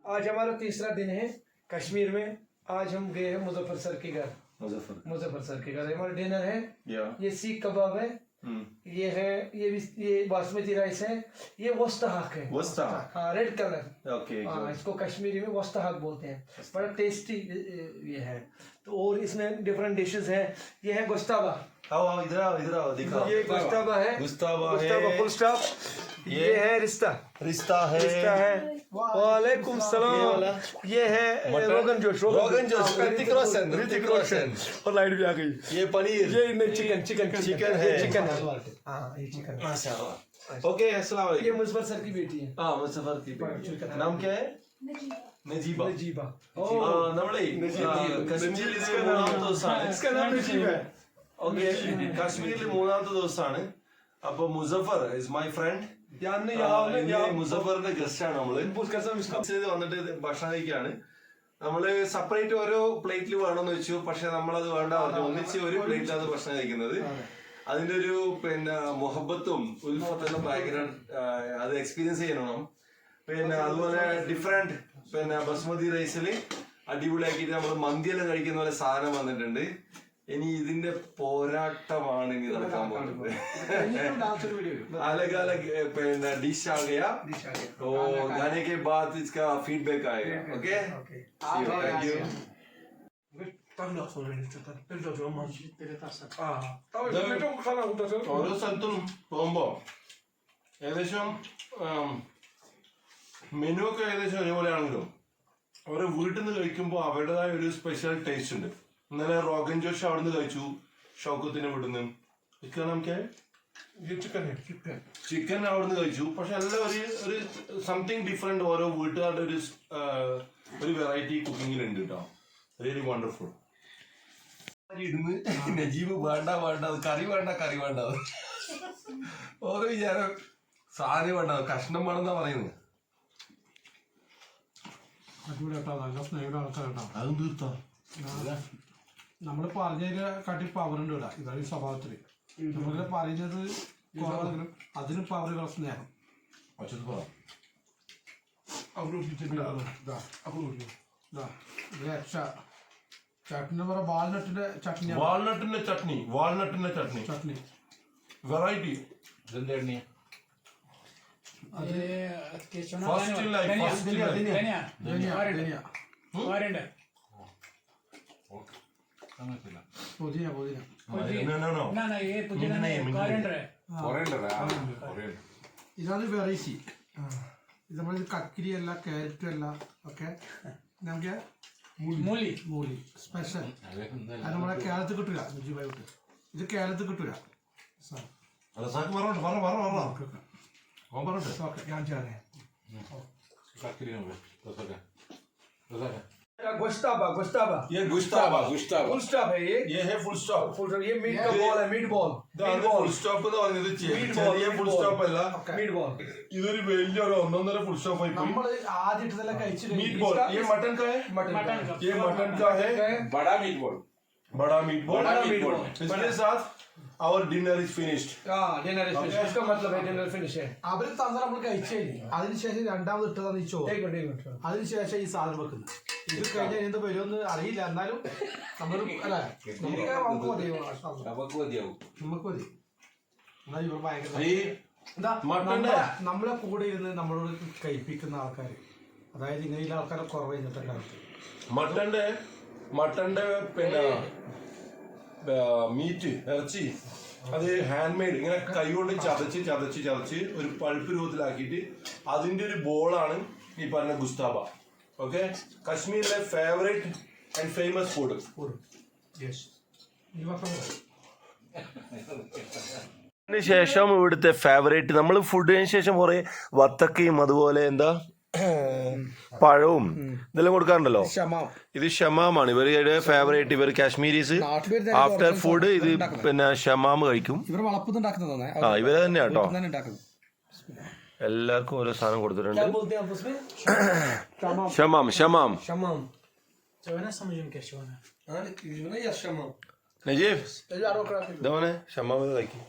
आज हमारा तीसरा दिन है कश्मीर में। आज हम गए हैं मुजफ्फर सर के घर। मुजफ्फर सर के घर हमारा डिनर है। ये सीख कबाब है, ये है, ये बासमती राइस है, ये वस्ताहक है। हाँ, रेड कलर। हाँ, इसको कश्मीरी में वस्ताहक बोलते हैं। बड़ा टेस्टी ये है। तो और इसमें डिफरेंट डिशेस हैं। ये है गोश्ताबा। इधर आओ दिखाओ। ये गोश्ताबा है, फुल स्टॉप। ये है रिश्ता है। वालेकुम सलाम। ये है रोगन जोश, ऋतिक रोशन। और लाइट भी आ गई। ये पनीर, ये चिकन है। हाँ, ये चिकन माशाल्लाह। ओके, अस्सलाम वालेकुम। ये मुजफ्फर सर की बेटी है। हाँ, मुजफ्फर की बेटी। नाम क्या है? നജീബ. നമ്മളെ കാശ്മീരിൽ മൂന്നാമത്തെ ദിവസമാണ്. അപ്പൊ മുസഫർ ഇസ് മൈ ഫ്രണ്ട്. മുസഫറിന്റെ ഗസ്റ്റ് ആണ് നമ്മള് വന്നിട്ട് ഭക്ഷണം കഴിക്കാണ്. നമ്മള് സെപ്പറേറ്റ് ഓരോ പ്ലേറ്റിൽ വേണമെന്ന് വെച്ചു. പക്ഷെ നമ്മളത് വേണ്ട പറഞ്ഞു, ഒന്നിച്ച് ഒരു പ്ലേറ്റിലാണ് ഭക്ഷണം കഴിക്കുന്നത്. അതിന്റെ ഒരു മുഹബത്തും ഉൽഫത്തെല്ലാം ഭയങ്കര അത് എക്സ്പീരിയൻസ് ചെയ്യണം. അതുപോലെ ഡിഫറെന്റ് ബസ്മതി റൈസിൽ അടിപൊളിയാക്കിയിട്ട് നമ്മൾ മന്തിയെല്ലാം കഴിക്കുന്ന പോലെ സാധനം വന്നിട്ടുണ്ട്. ഇനി ഇതിന്റെ പോരാട്ടമാണ് ഇനി നടക്കാൻ പോകുന്നത്. अलग अलग डिश आ गया तो गाने के बाद इसका फीडबैक आएगा. Okay, thank you. ഓരോ സ്ഥലത്തും പോകുമ്പോ ഏകദേശം മെനു ഒക്കെ ഏകദേശം ഒരേപോലെയാണെങ്കിലും ഓരോ വീട്ടിൽ നിന്ന് കഴിക്കുമ്പോൾ അവരുടേതായ ഒരു സ്പെഷ്യൽ ടേസ്റ്റ് ഉണ്ട്. ഇന്നലെ റോഗൻ ജോഷ് അവിടെ നിന്ന് കഴിച്ചു, ഷൗക്കത്തിന് വിടുന്നു. ചിക്കൻ അവിടെ നിന്ന് കഴിച്ചു. പക്ഷെ എല്ലാം ഒരു സംതിങ് ഡിഫറെന്റ്. ഓരോ വീട്ടുകാരുടെ ഒരു വെറൈറ്റി കുക്കിങ്ങിലുണ്ട് കേട്ടോ. Really wonderful. ഇരുന്ന് നജീബ് വേണ്ട കറി വേണ്ട ഓരോ വിചാരം സാധനം വേണ്ട, കഷ്ണം വേണമെന്നാ പറയുന്നത്. നല്ല സ്നേഹമുള്ള ആൾക്കാരാണ്. അതും തീർത്താ നമ്മള് പറഞ്ഞതിന് കാട്ടി പവറുണ്ട് ഇവിടെ. ഇതാണ് ഈ സ്വഭാവത്തില് നമ്മള് പറയുന്നത് കുറവാണെങ്കിലും അതിന് പവറുകൾ സ്നേഹം. ചട്നി പറ വാൾനട്ടിന്റെ ചട്നി വെറൈറ്റി. ഇതാണ് വെറൈറ്റി. ഇത് നമ്മൾ കക്കിരി അല്ല, ക്യാരറ്റും അല്ല, ഒക്കെ നമുക്ക് മൂലി സ്പെഷ്യൽ. അത് നമ്മളെ കേരളത്തിൽ കിട്ടൂല. ഇത് കേരളത്തിൽ കിട്ടൂല. ഞാൻ ചെയ്യാം. गोश्ताबा ये गुश्ताबा फुल स्टॉप है। ये है फुल स्टॉप. ये मीट का बॉल है। मीट बॉल ഫുൾ സ്റ്റോപ്പ് എന്ന് പറഞ്ഞത് ചെറിയ ഫുൾ സ്റ്റോപ്പ് അല്ല. मीट बॉल ഇതൊരു വലിയൊരു ഒന്നൊന്നര ഫുൾ സ്റ്റോപ്പ് ആയി പോയി. നമ്മൾ ആദ്യം ഇട്ടതെല്ലാം കഴിച്ചിട്ട് मीट बॉल. ये मटन का है. ये मटन का है. बड़ा मीट बॉल. इसके साथ our dinner is finished. Dinner is finish. इसका मतलब है डिनर फिनिश है. അവര് തന്നെ നമ്മൾ കഴിച്ചേ. അതിനുശേഷം രണ്ടാമത് ഇട്ടതാണ് ഈ ചോറ്. അതിനുശേഷം ഈ സാധനം വെക്കുന്നത്. ഇത് കഴിഞ്ഞാൽ എന്ത് വരുമെന്ന് അറിയില്ല. എന്നാലും നമ്മൾ അല്ലെ നമുക്ക് മതി. എന്നാ ഇവർ ഭയങ്കര നമ്മളെ കൂടെ ഇരുന്ന് നമ്മളോട് കഴിപ്പിക്കുന്ന ആൾക്കാർ, അതായത് ഇങ്ങനെയുള്ള ആൾക്കാരെ കുറവ് ഇന്നത്തെ കാലത്ത്. മട്ടന്റെ പിന്നെ മീറ്റ് ഇറച്ചി അത് ഹാൻഡ് മെയ്ഡ് ഇങ്ങനെ കൈകൊണ്ട് ചതച്ച് ഒരു പൾപ്പ് രൂപത്തിലാക്കിയിട്ട് അതിന്റെ ഒരു ബോളാണ് ഈ പറഞ്ഞ ഗുസ്താബ. ഓക്കെ, കശ്മീരിലെ ഫേവറേറ്റ് ആൻഡ് ഫേമസ് ഫുഡ്. ശേഷം ഇവിടുത്തെ ഫേവറേറ്റ് നമ്മൾ ഫുഡിന് ശേഷം കുറെ വത്തക്കയും അതുപോലെ എന്താ പഴവും ഇതെല്ലാം കൊടുക്കാറുണ്ടല്ലോ. ഇത് ഷമാമാണ് ഇവരുടെ ഫേവറേറ്റ്. ഇവർ കാശ്മീരീസ് ആഫ്റ്റർ ഫുഡ് ഇത് പിന്നെ ഷമാം കഴിക്കും. ഇവരെ തന്നെ കേട്ടോ. എല്ലാവർക്കും ഓരോ സാധനം കൊടുത്തിട്ടുണ്ട്. ഷമാം നജീബ് ഇതവനെ ഷമാം കഴിക്കും.